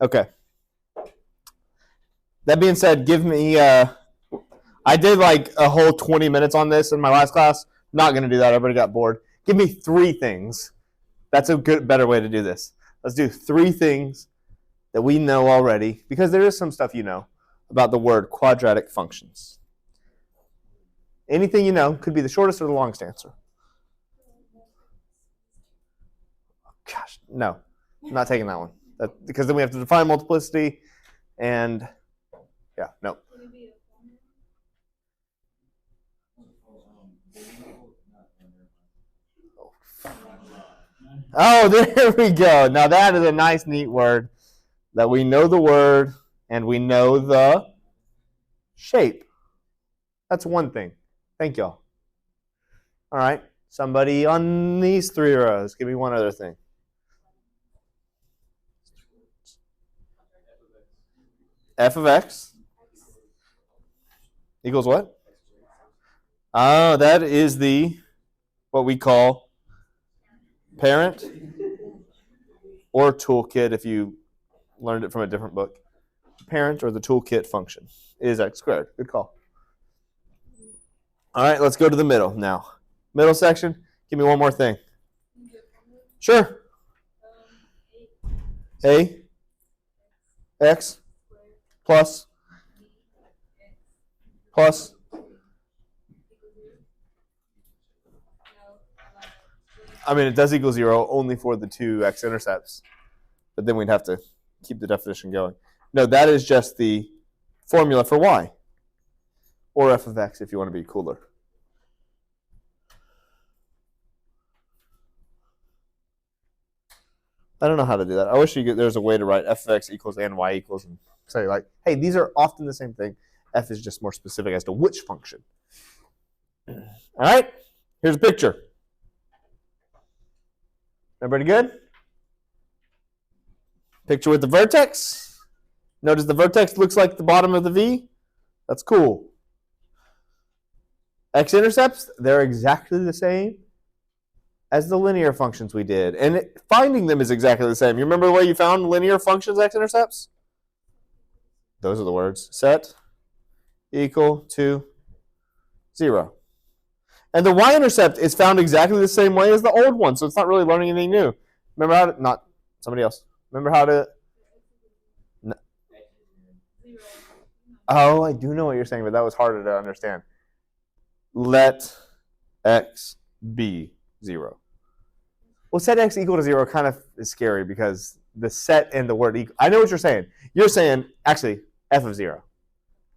Okay. That being said, give me. I did like a whole 20 minutes on this in my last class. Not going to do that. Everybody got bored. Give me 3 things. That's a better way to do this. Let's do 3 things that we know already, because there is some stuff you know about the word quadratic functions. Anything you know could be the shortest or the longest answer. Gosh, no, I'm not taking that one. Because then we have to define multiplicity, and yeah, no. Oh, there we go. Now that is a nice, neat word that we know the word and we know the shape. That's one thing. Thank y'all. All right. Somebody on these 3 rows. Give me one other thing. F of x equals what? Oh, that is what we call parent or toolkit if you learned it from a different book. Parent or the toolkit function is x squared. Good call. All right, let's go to the middle now. Middle section, give me one more thing. Sure. A x plus I mean, it does equal 0 only for the 2 x-intercepts, but then we'd have to keep the definition going. No, that is just the formula for y, or f of x if you want to be cooler. I don't know how to do that. I wish there's a way to write f of x equals and y equals and say like, hey, these are often the same thing. F is just more specific as to which function. All right, here's a picture. Everybody good? Picture with the vertex. Notice the vertex looks like the bottom of the V. That's cool. X-intercepts, they're exactly the same as the linear functions we did. And finding them is exactly the same. You remember the way you found linear functions x-intercepts? Those are the words. Set equal to 0. And the y-intercept is found exactly the same way as the old one, so it's not really learning anything new. Remember how to, not somebody else. Remember how to, no. Oh, I do know what you're saying, but that was harder to understand. Let x be 0. Well, set x equal to 0 kind of is scary because the set and the word equal. I know what you're saying. You're saying, actually, f of 0.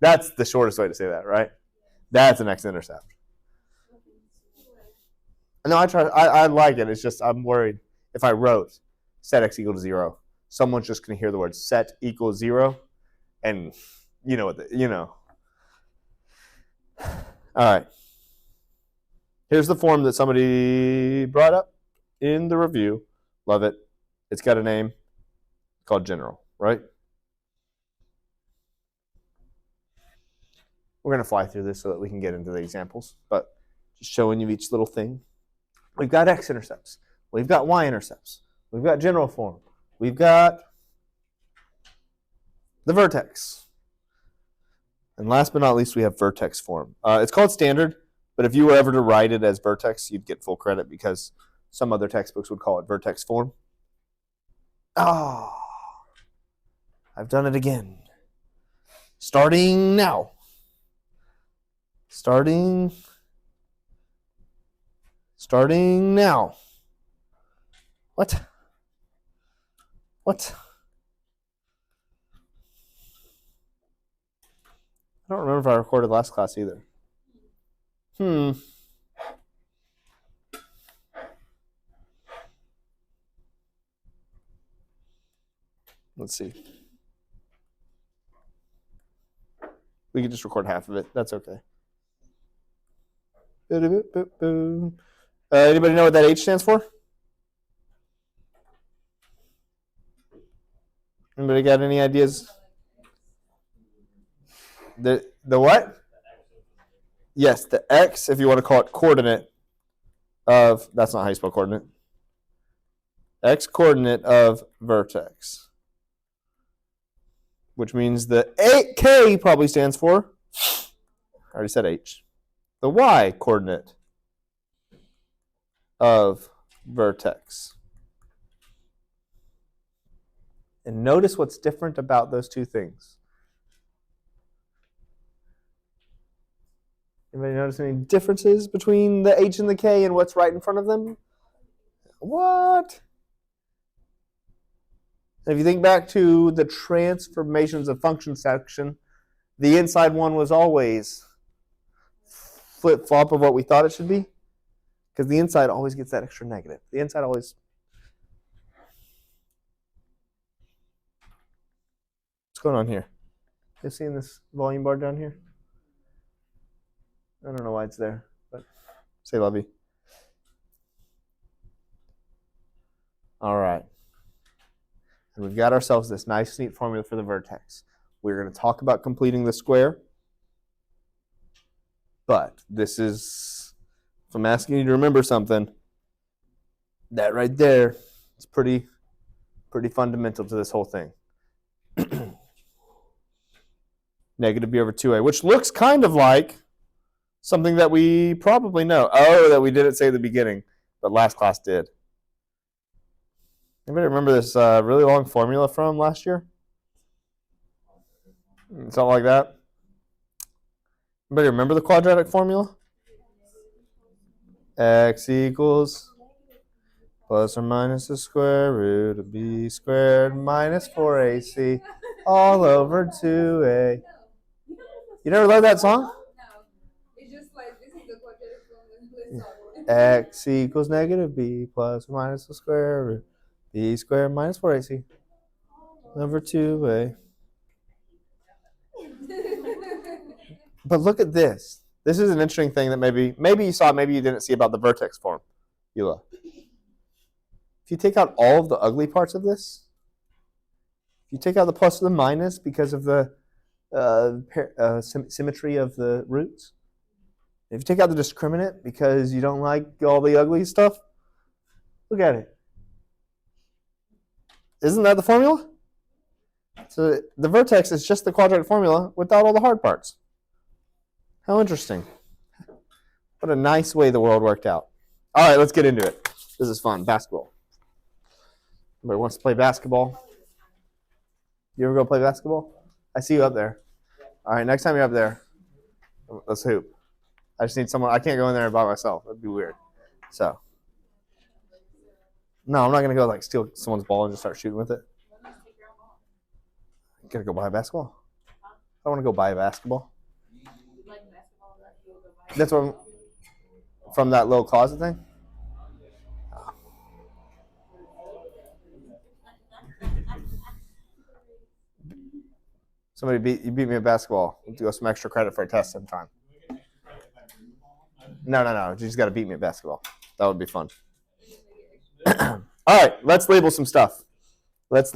That's the shortest way to say that, right? That's an x-intercept. No, I like it. It's just I'm worried if I wrote set x equal to 0, someone's just going to hear the word set equals 0, and you know what All right. Here's the form that somebody brought up in the review. Love it. It's got a name called general, right? We're going to fly through this so that we can get into the examples, but just showing you each little thing. We've got x-intercepts. We've got y-intercepts. We've got general form. We've got the vertex. And last but not least, we have vertex form. It's called standard, but if you were ever to write it as vertex, you'd get full credit because some other textbooks would call it vertex form. Oh, I've done it again. Starting now. Starting now. What? I don't remember if I recorded last class either. Let's see. We can just record half of it. That's okay. Anybody know what that H stands for? Anybody got any ideas? The what? Yes, the X, if you want to call it coordinate of, that's not how you spell coordinate. X coordinate of vertex. which means the K probably stands for, I already said H, the Y coordinate of vertex. And notice what's different about those two things. Anybody notice any differences between the H and the K and what's right in front of them? What? And if you think back to the transformations of function section, the inside one was always flip-flop of what we thought it should be, because the inside always gets that extra negative. The inside always... What's going on here? You seeing this volume bar down here? I don't know why it's there, but say lovey. All right. And we've got ourselves this nice, neat formula for the vertex. We're going to talk about completing the square. But this is, if I'm asking you to remember something, that right there is pretty fundamental to this whole thing. Negative b over 2a, which looks kind of like something that we probably know. Oh, that we didn't say at the beginning, but last class did. Anybody remember this really long formula from last year? Something like that. Anybody remember the quadratic formula? X equals plus or minus the square root of b squared minus 4ac all over 2a. You never learned that song? No. It's just like this is the quadratic formula. X equals negative b plus or minus the square root b squared minus 4ac over 2a. But look at this. This is an interesting thing that maybe you saw, maybe you didn't see about the vertex form, Eula. If you take out all of the ugly parts of this, if you take out the plus or the minus because of the symmetry of the roots, if you take out the discriminant because you don't like all the ugly stuff, look at it. Isn't that the formula? So the vertex is just the quadratic formula without all the hard parts. How interesting. What a nice way the world worked out. All right, let's get into it. This is fun. Basketball. Everybody wants to play basketball? You ever go play basketball? I see you up there. All right, next time you're up there, let's hoop. I just need someone. I can't go in there by myself. That'd be weird. So, no, I'm not going to go like steal someone's ball and just start shooting with it. You got to go buy a basketball? I want to go buy a basketball. That's what I'm, from that little closet thing? Somebody you beat me at basketball. We'll do some extra credit for a test sometime. No. You just got to beat me at basketball. That would be fun. All right, let's label some stuff. This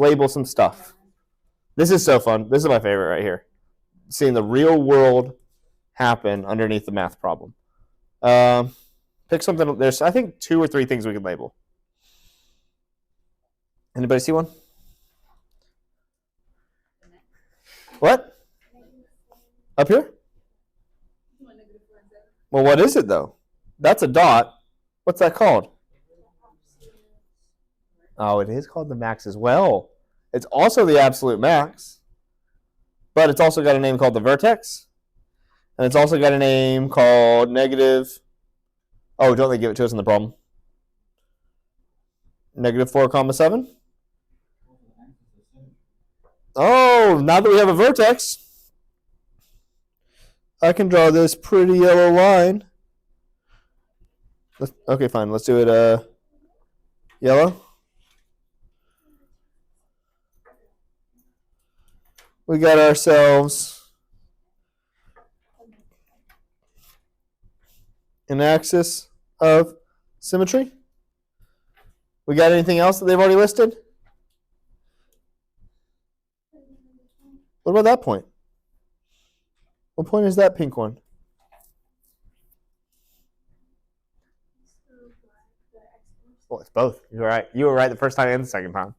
is so fun. This is my favorite right here. Seeing the real world happen underneath the math problem. Pick something. There's, I think, 2 or 3 things we can label. Anybody see one? What? Up here? Well, what is it, though? That's a dot. What's that called? Oh, it is called the max as well. It's also the absolute max, but it's also got a name called the vertex, and it's also got a name called negative. Oh, don't they give it to us in the problem? Negative 4,7. Oh, now that we have a vertex, I can draw this pretty yellow line. Okay, fine. Let's do it yellow. We got ourselves an axis of symmetry. We got anything else that they've already listed? What about that point? What point is that pink one? Well, it's both. You're right. You were right the first time and the second time.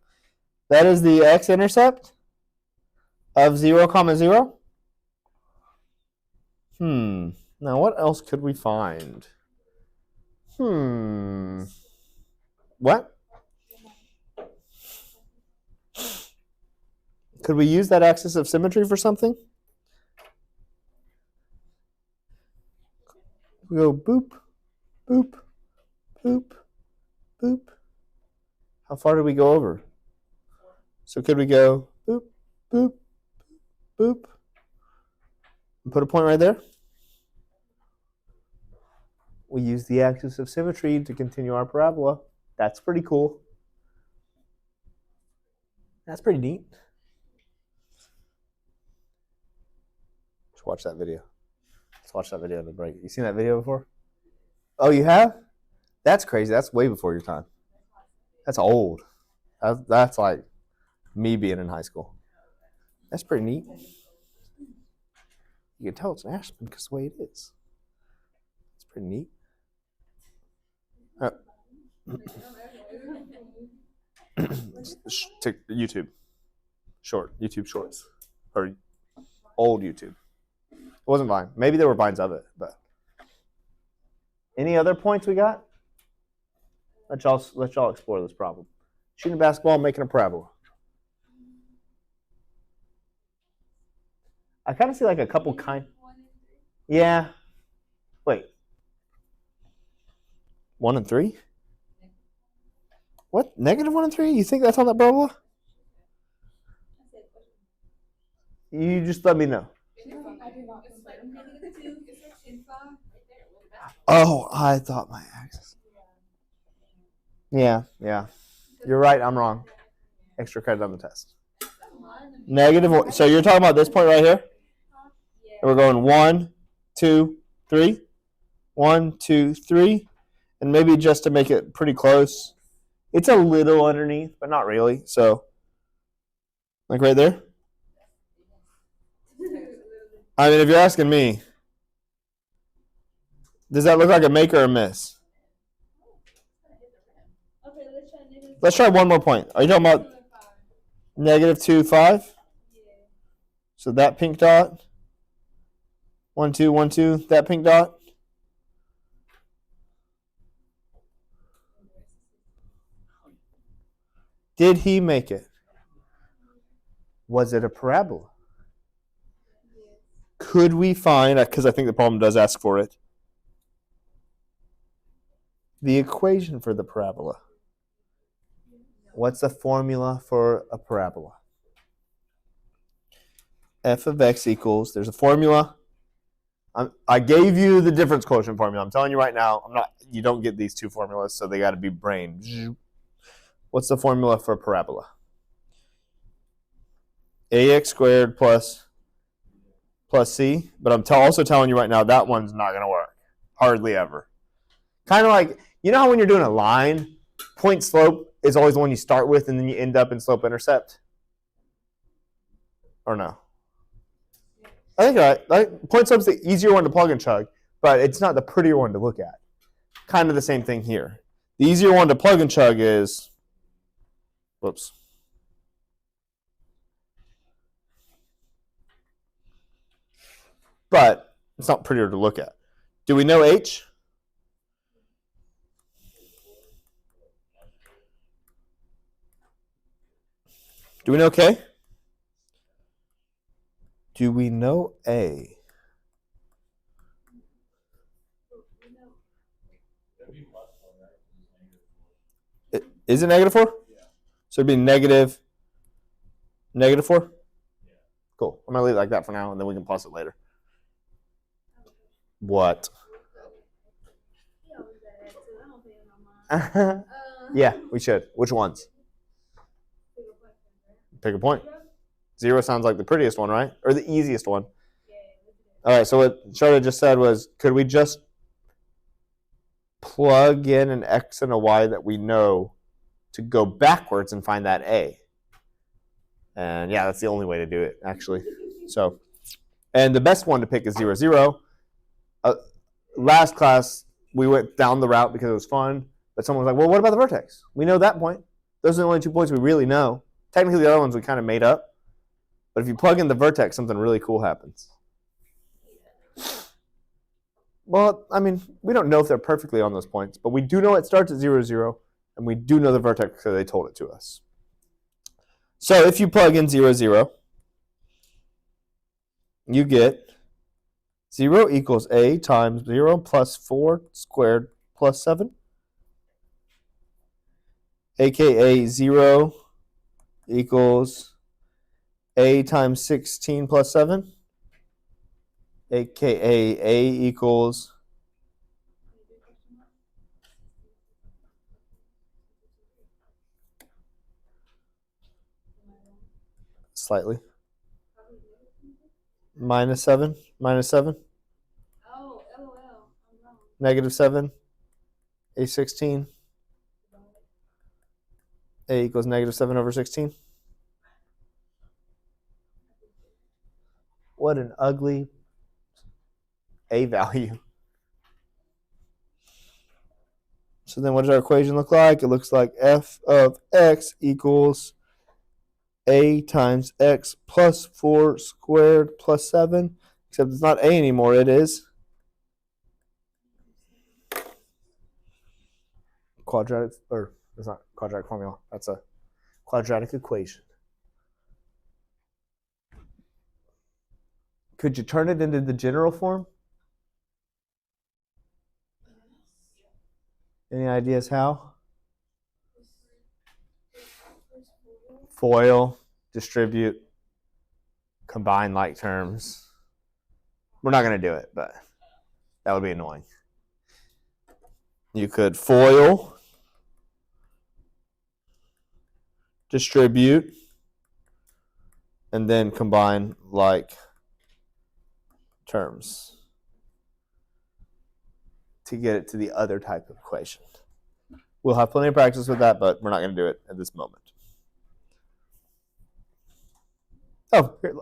That is the x-intercept of 0, comma 0? Now what else could we find? What? Could we use that axis of symmetry for something? We go boop, boop, boop, boop. How far did we go over? So could we go boop, boop, boop, and put a point right there? We use the axis of symmetry to continue our parabola. That's pretty cool. That's pretty neat. Let's watch that video. Let's watch that video in the break. You seen that video before? Oh, you have? That's crazy. That's way before your time. That's old. That's like me being in high school. That's pretty neat. You can tell it's an Aspen because the way it is. It's pretty neat. YouTube. YouTube Shorts. Or old YouTube. It wasn't Vine. Maybe there were Vines of it, but. Any other points we got? Let y'all explore this problem. Shooting a basketball, making a parabola. I kind of see like a couple kind. Yeah. Wait. 1 and 3? What? Negative 1 and 3? You think that's on that parabola? You just let me know. Oh, I thought my axis. Yeah. You're right, I'm wrong. Extra credit on the test. Negative. So you're talking about this point right here? And we're going 1, 2, 3. 1, 2, 3. And maybe just to make it pretty close. It's a little underneath, but not really. So, like right there? I mean, if you're asking me, does that look like a make or a miss? Let's try one more point. Are you talking about negative 2, 5? So that pink dot. 1, 2, 1, 2. That pink dot. Did he make it? Was it a parabola? Could we find, because I think the problem does ask for it, the equation for the parabola? What's the formula for a parabola? F of x equals, there's a formula. I gave you the difference quotient formula. I'm telling you right now, you don't get these two formulas, so they got to be brain. What's the formula for a parabola? Ax squared plus c. But I'm also telling you right now, that one's not going to work. Hardly ever. Kind of like, you know how when you're doing a line, point slope is always the one you start with, and then you end up in slope intercept? Or no? I think right. Point slope's the easier one to plug and chug, but it's not the prettier one to look at. Kind of the same thing here. The easier one to plug and chug is, whoops. But it's not prettier to look at. Do we know h? Do we know k? Do we know a? Is it negative 4? So it'd be negative 4? Cool. I'm going to leave it like that for now, and then we can plus it later. What? Yeah, we should. Which ones? Pick a point. 0 sounds like the prettiest one, right? Or the easiest one. All right, so what Charlotte just said was, could we just plug in an x and a y that we know to go backwards and find that a? And yeah, that's the only way to do it, actually. So, and the best one to pick is 0, 0. Last class, we went down the route because it was fun, but someone was like, well, what about the vertex? We know that point. Those are the only 2 points we really know. Technically, the other ones we kind of made up, But if you plug in the vertex, something really cool happens. Well, I mean, we don't know if they're perfectly on those points, but we do know it starts at 0, 0, and we do know the vertex because they told it to us. So if you plug in 0, 0, you get 0 equals a times 0 plus 4 squared plus 7, aka 0 equals a times 16 plus 7, aka a equals slightly minus 7, minus 7, Oh, LOL. I'm wrong. negative 7, a 16, a equals negative 7 over 16. What an ugly a value. So then what does our equation look like? It looks like f of x equals a times x plus 4 squared plus 7, except it's not a anymore, it is quadratic, or it's not quadratic formula, that's a quadratic equation. Could you turn it into the general form? Any ideas how? Foil, distribute, combine like terms. We're not going to do it, but that would be annoying. You could foil, distribute, and then combine like terms to get it to the other type of equation. We'll have plenty of practice with that, but we're not going to do it at this moment. Oh, here,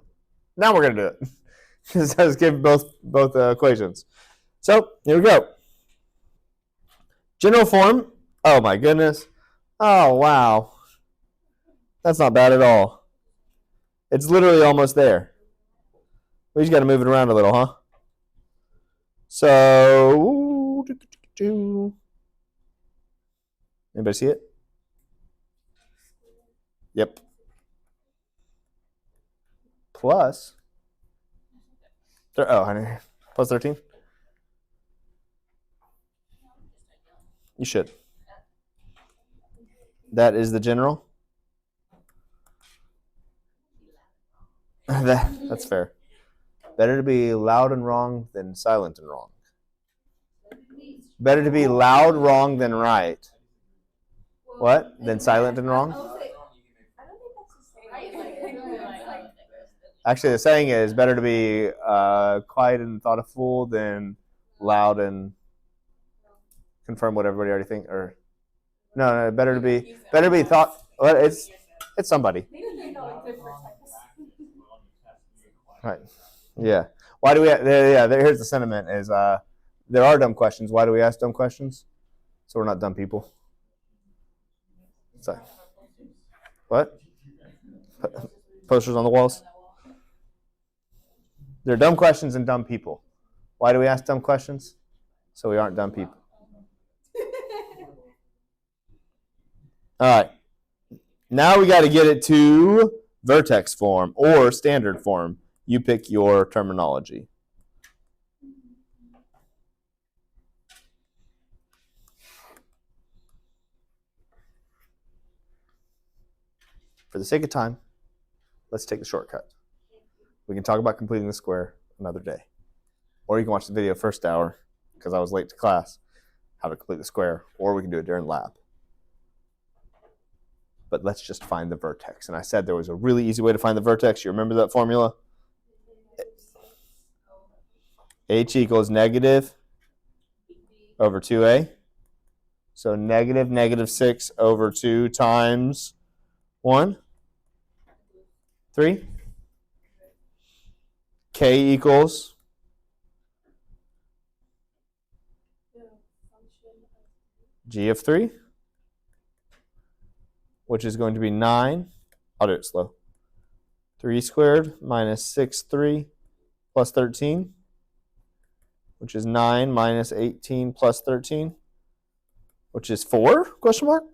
now we're going to do it. Just give both equations. So here we go. General form. Oh my goodness. Oh wow. That's not bad at all. It's literally almost there. We just got to move it around a little, huh? So, anybody see it? Yep. Plus, honey, plus 13. You should. That is the general. That's fair. Better to be loud and wrong than silent and wrong. Better to be loud wrong than right. What? Than silent and wrong? Actually, the saying is better to be quiet and thought a fool than loud and confirm what everybody already thinks. Or no, better to be thought. Well, it's somebody. Right. Yeah. Why do we? Here's the sentiment: is there are dumb questions. Why do we ask dumb questions? So we're not dumb people. So, what? Posters on the walls. There are dumb questions and dumb people. Why do we ask dumb questions? So we aren't dumb people. All right. Now we got to get it to vertex form or standard form. You pick your terminology. For the sake of time, let's take the shortcut. We can talk about completing the square another day. Or you can watch the video first hour, because I was late to class, how to complete the square, or we can do it during lab. But let's just find the vertex. And I said there was a really easy way to find the vertex. You remember that formula? H equals negative over 2a. So negative 6 over 2 times 1. 3. K equals g of 3, which is going to be 9. I'll do it slow. 3 squared minus 6, 3 plus 13, which is 9 minus 18 plus 13, which is 4, question mark?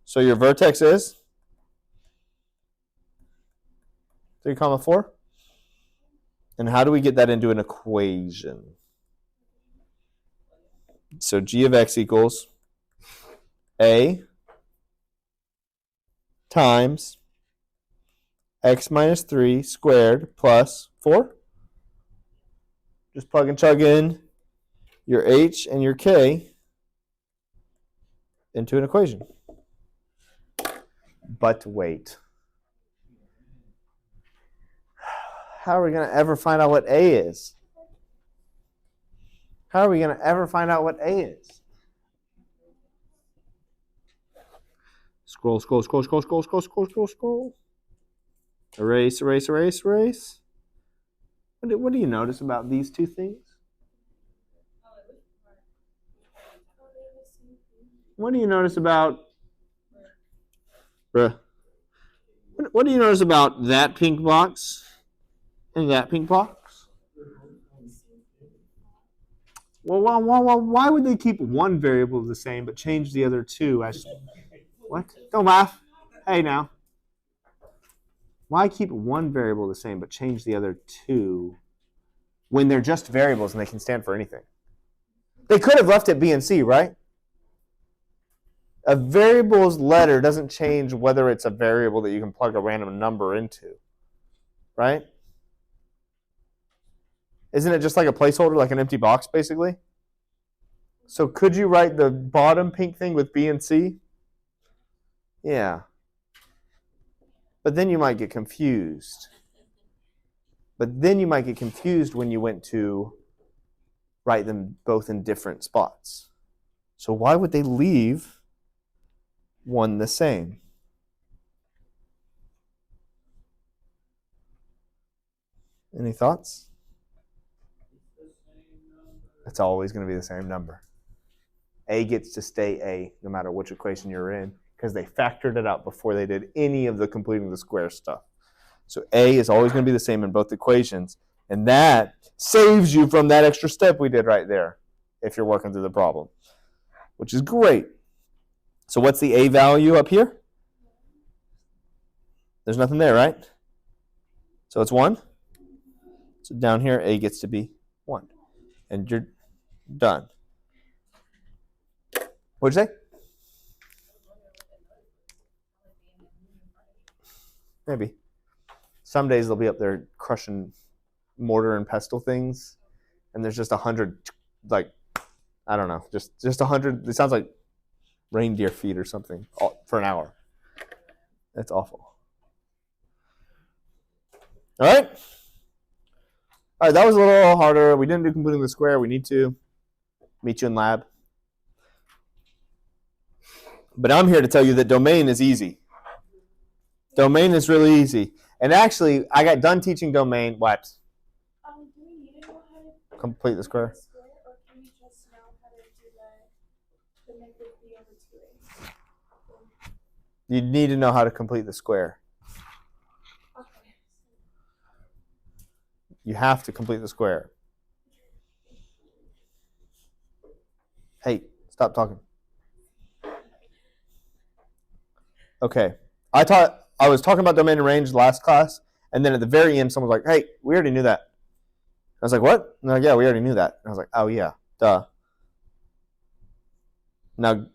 So your vertex is 3 comma 4. And how do we get that into an equation? So g of x equals a times x minus 3 squared plus 4. Just plug and chug in your h and your k into an equation. But wait. How are we going to ever find out what a is? How are we going to ever find out what a is? Scroll, scroll, scroll, scroll, scroll, scroll, scroll, scroll, scroll. Erase, erase, erase, erase. What do you notice about these two things? What do you notice about... What do you notice about that pink box and that pink box? Well, why would they keep one variable the same but change the other two? What? Don't laugh. Hey, now. Why keep one variable the same but change the other two when they're just variables and they can stand for anything? They could have left it B and C, right? A variable's letter doesn't change whether it's a variable that you can plug a random number into, right? Isn't it just like a placeholder, like an empty box, basically? So could you write the bottom pink thing with B and C? Yeah. But then you might get confused. When you went to write them both in different spots. So why would they leave one the same? Any thoughts? It's always going to be the same number. A gets to stay A no matter which equation you're in because they factored it out before they did any of the completing the square stuff. So A is always going to be the same in both equations, and that saves you from that extra step we did right there if you're working through the problem, which is great. So what's the A value up here? There's nothing there, right? So it's 1. So down here, A gets to be 1. And you're done. What'd you say? Maybe. Some days they'll be up there crushing mortar and pestle things, and there's just 100, like, I don't know, just 100. It sounds like reindeer feet or something for an hour. That's awful. All right. All right, that was a little harder. We didn't do completing the square. We need to meet you in lab. But I'm here to tell you that domain is easy. Domain is really easy. And actually, I got done teaching domain. What? Do we need to know how to Complete the square? Or can we just know how to do the negative b over 2a? You need to know how to complete the square. Okay. You have to complete the square. Hey, stop talking. Okay. I was talking about domain and range last class, and then at the very end, someone was like, hey, we already knew that. I was like, what? And they're like, yeah, we already knew that. And I was like, oh, yeah, duh. Now,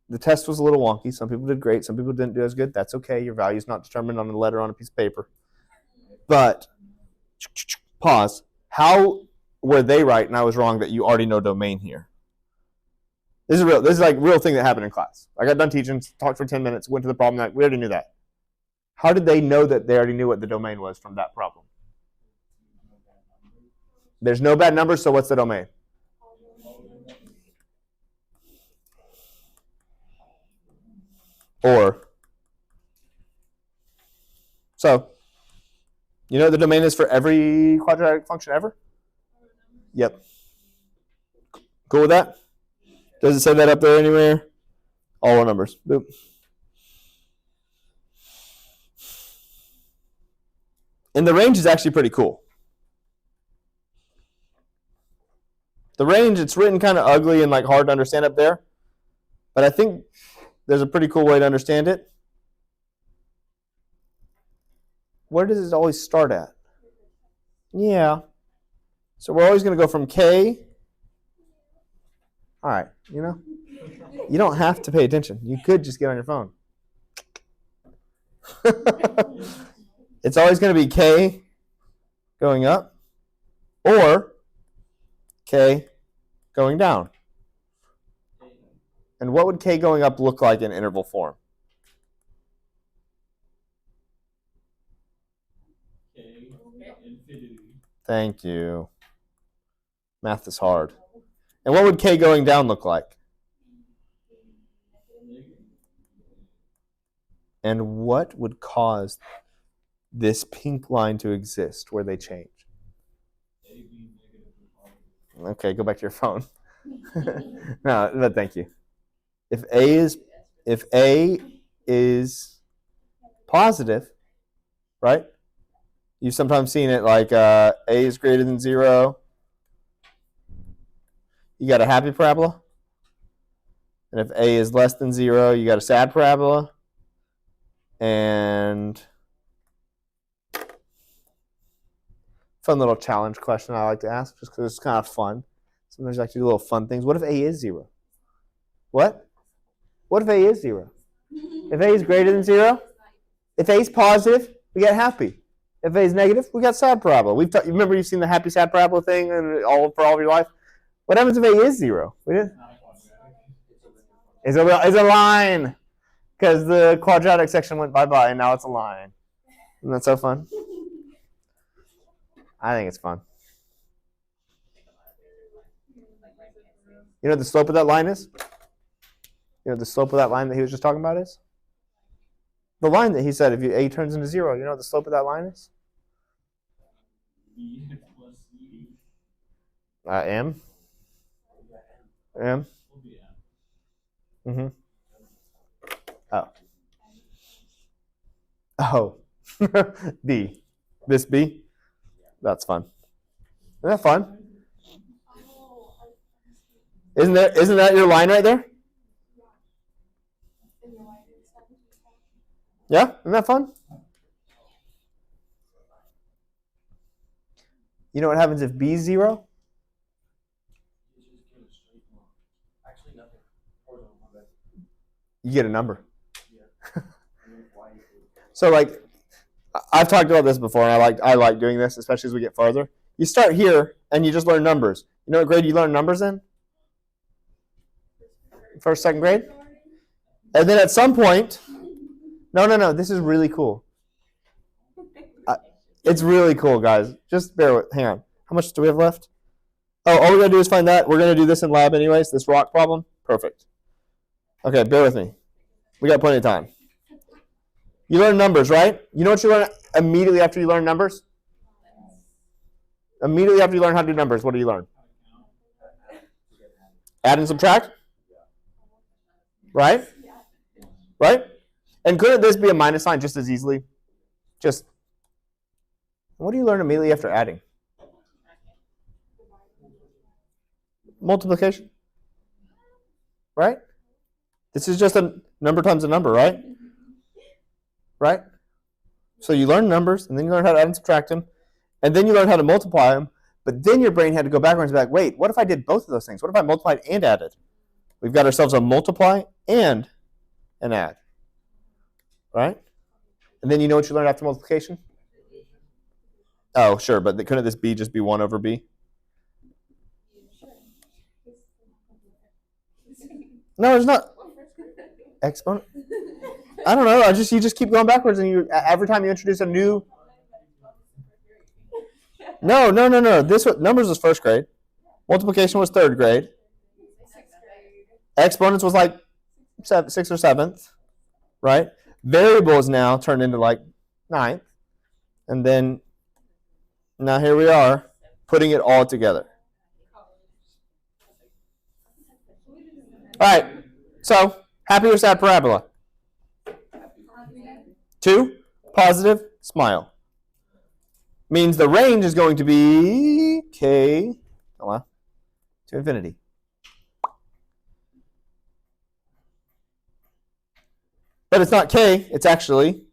the test was a little wonky. Some people did great. Some people didn't do as good. That's okay. Your value is not determined on a letter on a piece of paper. But, pause. How were they right and I was wrong that you already know domain here? This is like a real thing that happened in class. I got done teaching, talked for 10 minutes, went to the problem. Like, we already knew that. How did they know that they already knew what the domain was from that problem? There's no bad numbers, so what's the domain? So, you know what the domain is for every quadratic function ever? Yep. Cool with that? Does it say that up there anywhere? All our numbers. Boop. And the range is actually pretty cool. The range, it's written kind of ugly and like hard to understand up there. But I think there's a pretty cool way to understand it. Where does it always start at? Yeah. So we're always going to go from K. All right, you know, you don't have to pay attention. You could just get on your phone. It's always going to be K going up or K going down. And what would K going up look like in interval form? K infinity. Thank you. Math is hard. And what would K going down look like? And what would cause this pink line to exist where they change? Okay, go back to your phone. No, but thank you. If A is positive, right? You've sometimes seen it like A is greater than 0. You got a happy parabola. And if A is less than 0, you got a sad parabola. And fun little challenge question I like to ask just because it's kind of fun. Sometimes I like to do little fun things. What if A is 0? What? What if A is 0? If A is greater than 0? If A is positive, we get happy. If A is negative, we got sad parabola. Remember you've seen the happy sad parabola thing and for all of your life? What happens if A is 0? It's a line. Because the quadratic section went bye-bye, and now it's a line. Isn't that so fun? I think it's fun. You know what the slope of that line is? You know what the slope of that line that he was just talking about is? The line that he said, if A turns into 0, you know what the slope of that line is? M. M. Mm-hmm. Oh. B. This B? That's fun. Isn't that fun? Isn't that your line right there? Yeah? Isn't that fun? You know what happens if B is 0? You get a number. So like, I've talked about this before, and I like doing this, especially as we get farther. You start here, and you just learn numbers. You know what grade you learn numbers in? First, second grade? And then at some point, no, this is really cool. It's really cool, guys. Just bear with, hang on. How much do we have left? Oh, all we gotta do is find that. We're gonna do this in lab anyways, this rock problem. Perfect. Okay, bear with me. We got plenty of time. You learn numbers, right? You know what you learn immediately after you learn numbers? Immediately after you learn how to do numbers, what do you learn? Add and subtract? Right? Right? And couldn't this be a minus sign just as easily? What do you learn immediately after adding? Multiplication. Right? This is just a number times a number, right? Right? So you learn numbers, and then you learn how to add and subtract them, and then you learn how to multiply them, but then your brain had to go backwards and be like, wait, what if I did both of those things? What if I multiplied and added? We've got ourselves a multiply and an add. Right? And then you know what you learned after multiplication? Oh, sure, but couldn't this B just be 1 over B? No, it's not. Exponent? I don't know. You just keep going backwards, and every time you introduce a new. No. Numbers was first grade. Multiplication was third grade. Exponents was like 6th or 7th, right? Variables now turned into like 9th, and then now here we are putting it all together. All right. So happy or sad parabola? 2, positive, smile. means the range is going to be k to infinity. But it's not k, it's actually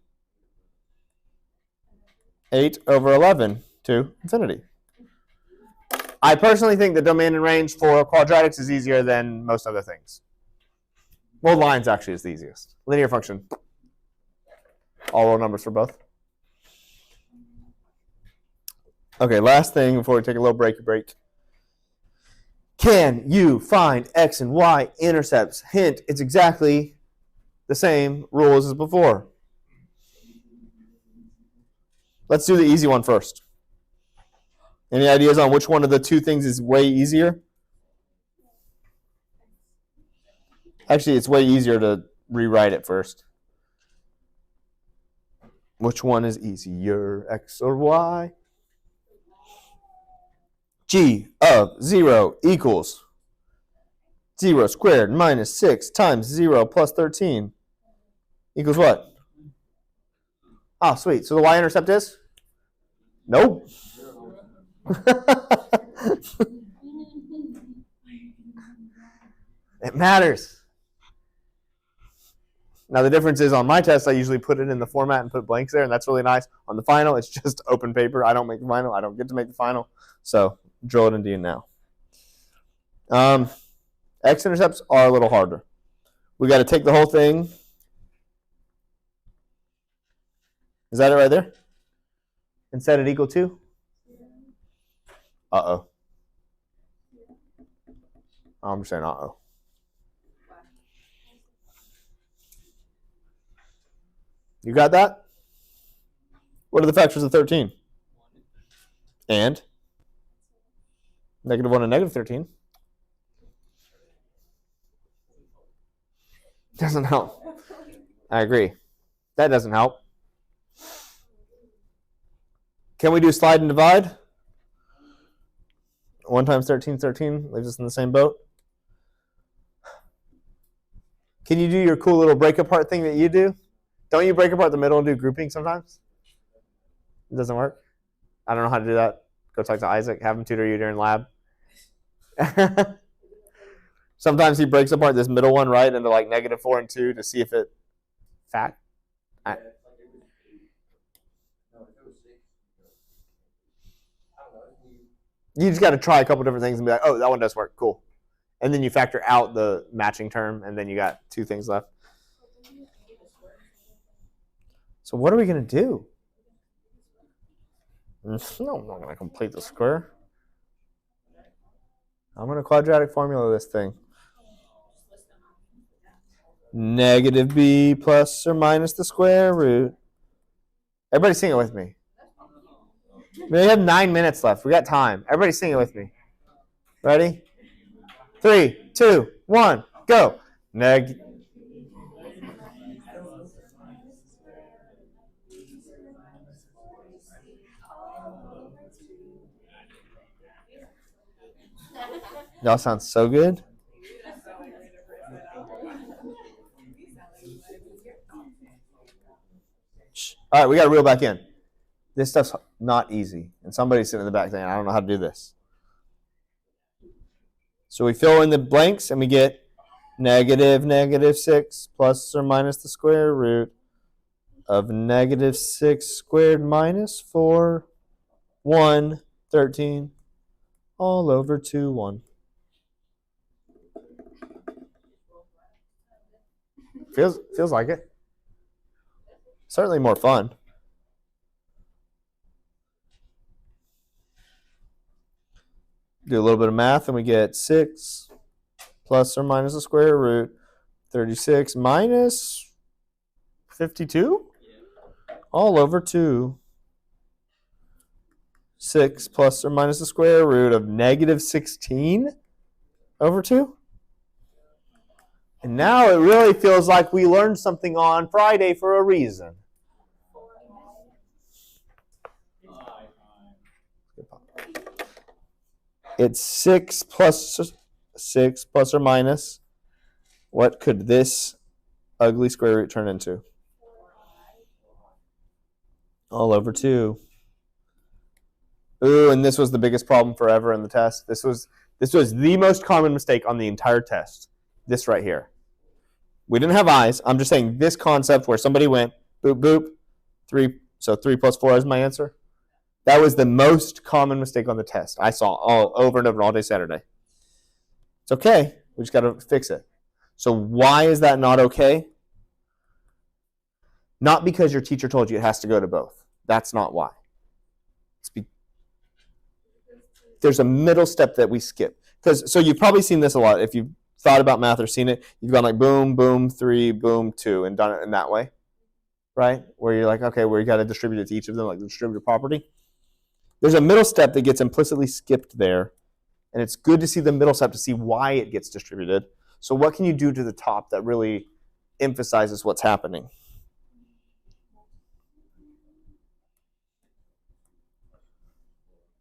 8 over 11 to infinity. I personally think the domain and range for quadratics is easier than most other things. Well, lines actually is the easiest. Linear function. All real numbers for both. Okay, last thing before we take a little break. Can you find x and y intercepts? Hint, it's exactly the same rules as before. Let's do the easy one first. Any ideas on which one of the two things is way easier? Actually, it's way easier to rewrite it first. Which one is easier, x or y? G of 0 equals 0 squared minus 6 times 0 plus 13 equals what? Ah, sweet. So the y-intercept is? Nope. It matters. Now the difference is on my test, I usually put it in the format and put blanks there, and that's really nice. On the final, it's just open paper. I don't make the final. I don't get to make the final. So drill it into you now. X-intercepts are a little harder. We got to take the whole thing. Is that it right there? And set it equal to? Uh-oh. I'm saying uh-oh. You got that? What are the factors of 13? And? -1 and -13. Doesn't help. I agree. That doesn't help. Can we do slide and divide? 1 times 13 is 13. Leaves us in the same boat. Can you do your cool little break apart thing that you do? Don't you break apart the middle and do grouping sometimes? It doesn't work? I don't know how to do that. Go talk to Isaac. Have him tutor you during lab. Sometimes he breaks apart this middle one, right, into like -4 and 2 to see if it fact. You just got to try a couple different things and be like, oh, that one does work. Cool. And then you factor out the matching term, and then you got 2 things left. So what are we going to do? No, I'm not going to complete the square. I'm going to quadratic formula this thing. -b plus or minus the square root. Everybody sing it with me. We have 9 minutes left. We got time. Everybody sing it with me. Ready? 3, 2, 1, go. Y'all sound so good. All right, we got to reel back in. This stuff's not easy. And somebody's sitting in the back saying, I don't know how to do this. So we fill in the blanks and we get -6 plus or minus the square root of -6 squared minus 4, 1, 13, all over 2, 1. Feels like it. Certainly more fun. Do a little bit of math and we get 6 plus or minus the square root 36 minus 52 all over 2. 6 plus or minus the square root of -16 over 2. And now it really feels like we learned something on Friday for a reason. It's 6 plus or minus. What could this ugly square root turn into? All over 2. Ooh, and this was the biggest problem forever in the test. This was the most common mistake on the entire test. This right here. We didn't have eyes. I'm just saying this concept where somebody went boop boop 3. So 3 plus 4 is my answer. That was the most common mistake on the test. I saw all over and over all day Saturday. It's okay. We just got to fix it. So why is that not okay? Not because your teacher told you it has to go to both. That's not why. There's a middle step that we skip. So you've probably seen this a lot. If you've thought about math or seen it, you've gone like boom, boom, 3, boom, 2, and done it in that way. Right? Where you're like, okay, where you got to distribute it to each of them, like the distributive property. There's a middle step that gets implicitly skipped there. And it's good to see the middle step to see why it gets distributed. So what can you do to the top that really emphasizes what's happening?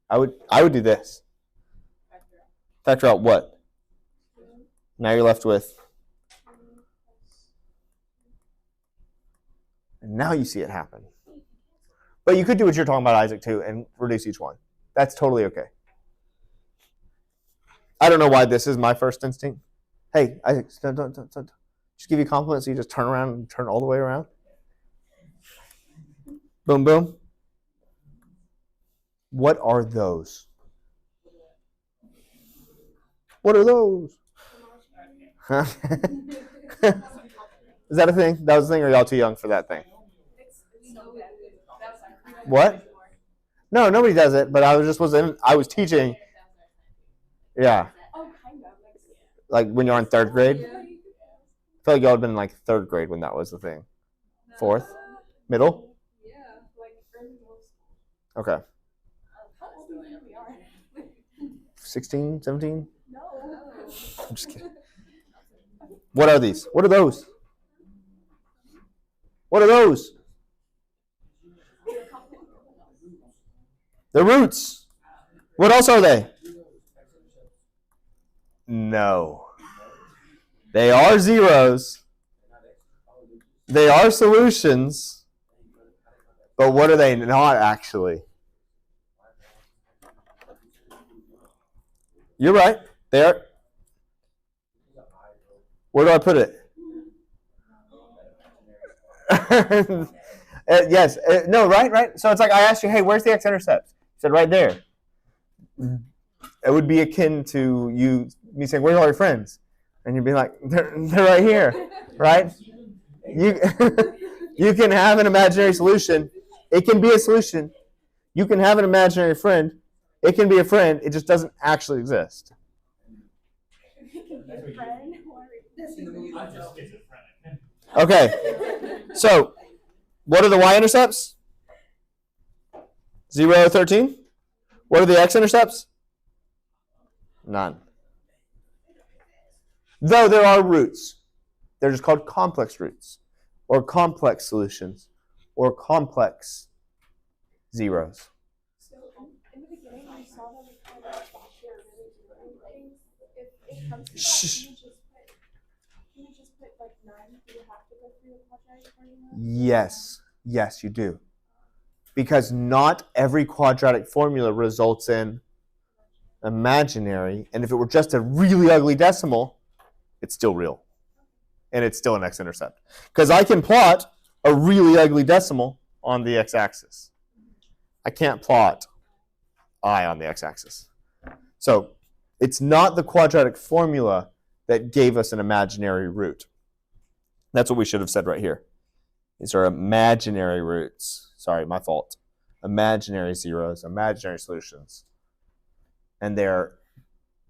I would do this. Factor out what? Now you're left with. And now you see it happen. But you could do what you're talking about, Isaac, too, and reduce each one. That's totally okay. I don't know why this is my first instinct. Hey, Isaac, don't. Just give you compliments, so you just turn around and turn all the way around. Boom, boom. What are those? What are those? Huh? Is that a thing? That was a thing, or are y'all too young for that thing? What? No, nobody does it, but I was teaching. Yeah. Oh, kind of. Like when you're in 3rd grade? I feel like y'all had been in like 3rd grade when that was the thing. 4th? Middle? Yeah. Like early middle school. Okay. How old do you think we are? 16, 17? No. I'm just kidding. What are these? What are those? What are those? They're roots. What else are they? No. They are zeros. They are solutions. But what are they not actually? You're right. They are. Where do I put it? Yes. No, right? So it's like I asked you, hey, where's the x-intercept? You said right there. It would be akin to me saying, where's all your friends? And you'd be like, they're right here, right? You can have an imaginary solution. It can be a solution. You can have an imaginary friend. It can be a friend. It just doesn't actually exist. Okay. So, what are the y-intercepts? 0, 13. What are the x-intercepts? None. Though there are roots. They're just called complex roots, or complex solutions, or complex zeros. So in the beginning, we saw that we kind of share really different things. If it comes to that, can you just put like 9? Do you have to go through the quadratic formula? Yes, you do. Because not every quadratic formula results in imaginary, and if it were just a really ugly decimal, it's still real. And it's still an x-intercept. Because I can plot a really ugly decimal on the x-axis. I can't plot I on the x-axis. So it's not the quadratic formula that gave us an imaginary root. That's what we should have said right here. These are imaginary roots. Sorry, my fault. Imaginary zeros, imaginary solutions. And they're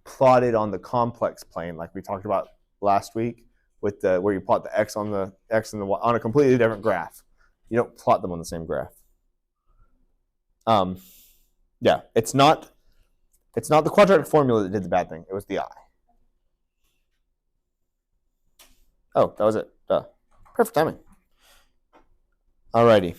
plotted on the complex plane, like we talked about last week, with where you plot the x on the x and the y on a completely different graph. You don't plot them on the same graph. Yeah, it's not the quadratic formula that did the bad thing. It was the I. Oh, that was it. Duh. Perfect timing. Alrighty.